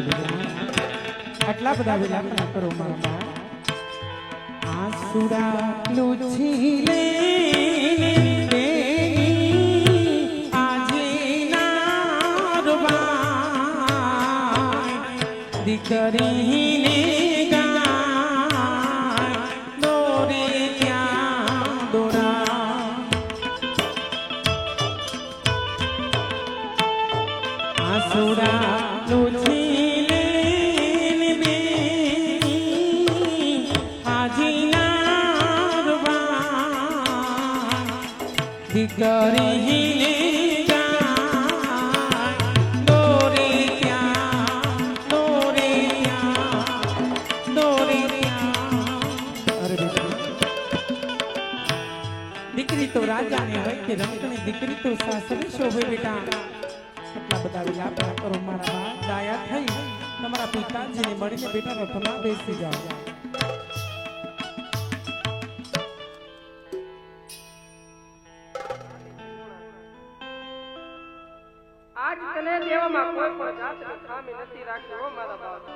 આટલા બધા વિલાપ ના કરો મારા આસુડા લુછી લે આજે નારવા દીકરીને ગાય દોરે ક્યાં દોરા આસુડા લુછી દીકરીને ગાય દોરે ક્યાં દોરે ક્યાં દોરે ક્યાં અરે દીકરી તો રાજાને હોય કે રંકની દીકરી તો સાસરે શોભે બેટા એટલા બધા વિલાપ ના કરો મારા બા દાયા થઈ તમારા પિતાજીને મળીને બેટા રથમાં બેસી જાઓ आज तने देवમાં કોઈ પણ જાતની ખામી નથી રાખી હો મારા બાપ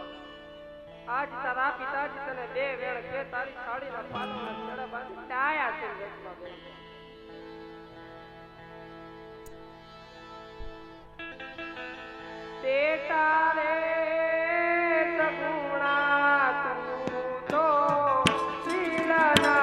આજ તારા પિતાજી તને બે વેણ કે તારી સાડીના પાલવના છેડા બાંધી ડાયા છે રથમાં બેટા રે સગુણા તું તો શીલના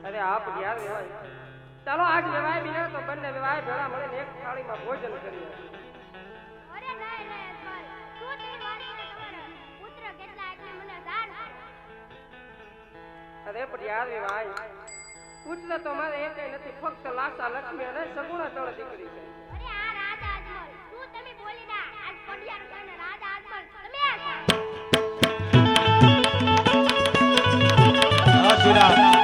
अरे आप यार चलो आज विवाह बिना तो बन्ने विवाह भेड़ा મળીને એક થાળીમાં ભોજન કરીએ અરે નહીં નહીં અજમલ તું તે વાણીને તમારા પુત્ર કેટલા એટલે મને દાન અરે પણ યાર વિવાહ પુત્ર તો મારે એકે નથી ફક્ત લાસા લક્ષ્મી અને સગુણા તળ દીકરી છે અરે આ રાજા અજમલ તું તમે બોલી ના આજ પડિયાર કને રાજા અજમલ તમે આ શ્રીરામ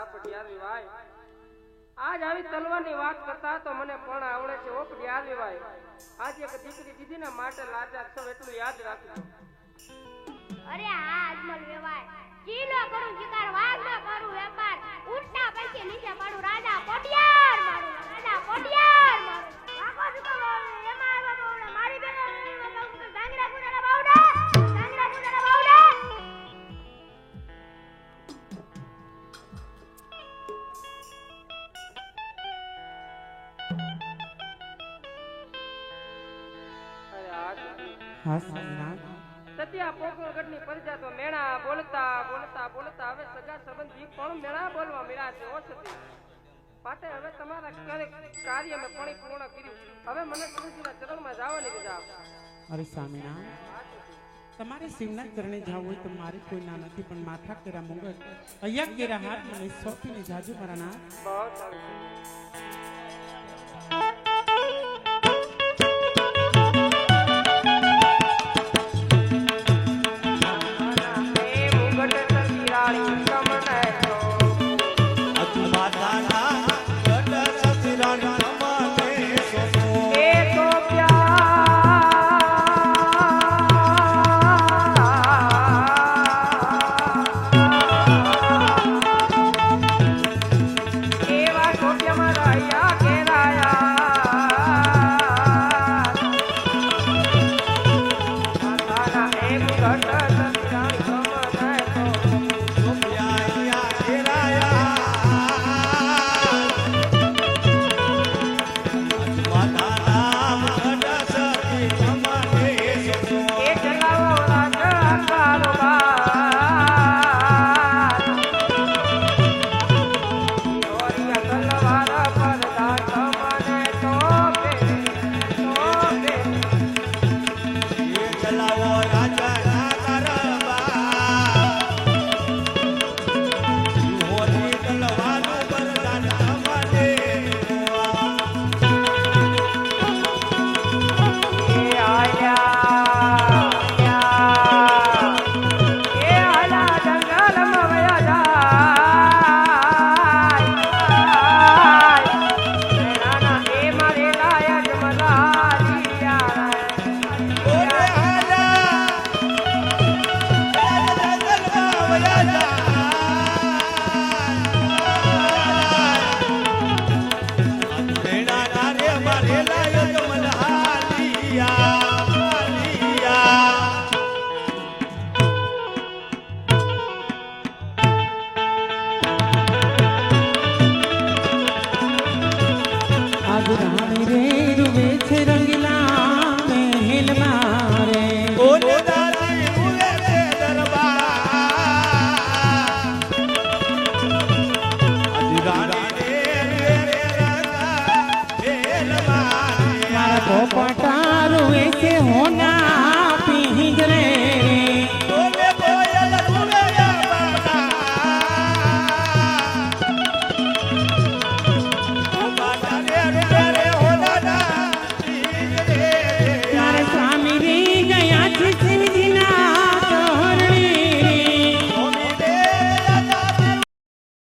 હા પઢિયાર ભાઈ આજ આવી તલવારની વાત કરતા તો મને પણ આવડે છે ઓ પઢિયાર ભાઈ આજ એક દીકરી દીધી ને માટે લાચાર છો એટલું યાદ રાખજો અરે હા અજમલ વેવાય ચીલો કરું શિકાર વાઘ ન કરું વેપાર ઉઠતા પછી નીચે પડું રાજા પોટિયાર મારું વાકો સુકો એમાં આવ્યા બાવડા મારી બેનો ડાંગરા ગુડાના બાવડા અરે આજ હા સ્વામિનાથ સત્યા પોકરગઢની પ્રજા તો મેણા બોલતા હવે સગા સંબંધી પણ મેણા બોલવા મળ્યા છે ઓ સતી પાટે હવે તમારા કાર્ય મેં પણ પૂર્ણ કર્યું હવે મને ગુરુજીના ચરણમાં જવાની રજા આપો અરે સ્વામિનાથ તમારે શિવના ચરણે જવું હોય તો મારે કોઈ ના નથી પણ માથા કેરા મુગટ અહીંયા કેરા હાથ મને સોંપીને જાજો મારા નાથ બહુ સારું पटारो ऐसे होना